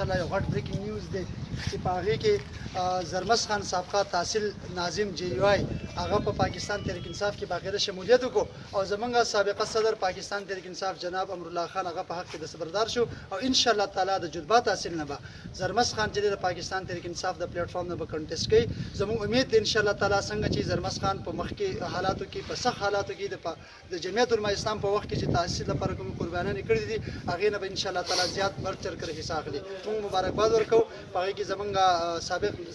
الله یو غټ بریکینګ نیوز دی چې په هغې کې زرمس خان سابقه تحصیل ناظم جی یو آی هغه په پاکستان تحریک انصاف کې باقاعده شمولیت وکړو او زمونږ سابقه صدر پاکستان تحریک انصاف جناب امرالله خان هغه په حق کې دستبردار شو او ان شاء الله تعالی د جذبه تحصیل نه به زرمس خان چې د پاکستان تحریک انصاف د پلیټ فارم نه به کنټیسټ کوي. زموږ امید دی ان شاء الله تعالی څنګه چې زرمس خان په مخکې حالاتو کې په سخت حالاتو کې د جمعیت علماء اسلام په وخت کې چې تحصیل لپاره کوم قربانیانې کړې دي هغې نه به ان شاء الله تعالی زیات برچر کړی حصہ اخلي. موږ مبارکباد ورکوو په هغې کې زمونږ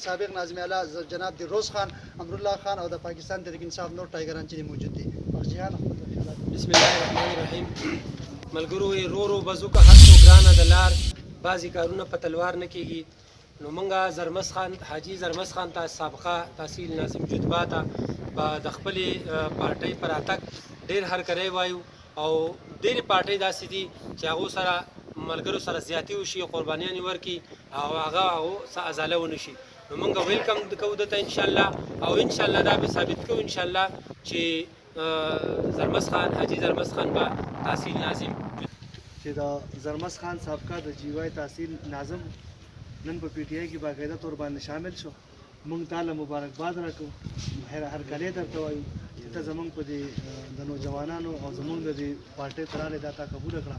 سابق ناظم اعلی جناب دلروز خان امرالله خان او د پاکستان تحریک انصاف نور ټایګران چې موجود دي. بسم الله الرحمن الرحیم. ملګرو رو رو بزو که هر څو ګرانه د لار بعضې کارونه په تلوار نه کېږي. نو موږ زرمس خان حاجي زرمس خان ته سابقه تحصیل ناظم جذبه ته د خپلې پارټۍ په راتګ ډېر هرکلی وایو او ډېرې پارټۍ داسې دي چې هغو سره ملګرو سره زیاتې وشي قربانیانې ورکړي او هغو څه ازاله ونه شي. نو موږ ویلکم کوو دته انشاءالله او انشاءالله دا به ثابت کوو انشاءالله چې زرمس خان حاجي زرمس خان به تحصیل ناظم چې د زرمس خان سابقه د جی وای تحصیل ناظم نن په پی ټی آی کې باقاعده طور باندې شامل شو. موږ تعالی مبارکباد راکوو، هرکلی درته وایو چې ته زموږ په دې د نوجوانانو او زموږ د دې پارټۍ ته راغلی دا تا قبوله کړه.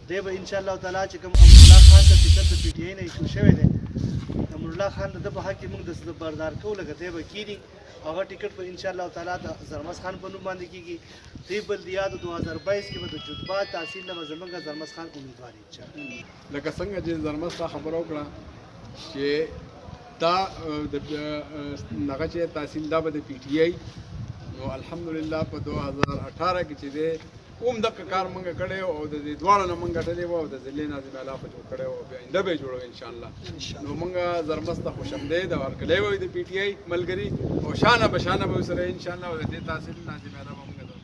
دی به انشاءالله تعالی چې کوم امرالله خان ته ټکټ د پی ټی آی نه ایشو شوی دی امرالله خان د ده په حق کې موږ دستبردار کوو لکه دی به کېږي هغه ټکټ به انشاءالله تعالی د زرمس خان په نوم باندې کېږي. دی بلدیات 2022 کې به د جذبه تحصیل نه به زموږ زرمس خان امیدوار انشاءالله. لکه څنګه چې زرمس تا خبره وکړه چې دا دغه چې تحصیل دا به د پی ټی آی نو الحمدلله په 2018 کې چې دی اوم دغه کار مونږ کړی او د دې دواړو نه مونږ ګټلی وو او د ضلع ناظم اعلی خو جوړ کړی وو بیا آینده به یې جوړوو انشاءالله. نو مونږ زرمس ته خوشامدید او هرکلی وایو د پی ټی آی ملګري او شانه به شانه به ورسره انشاءالله او د دې تحصیل ناظم اعلی به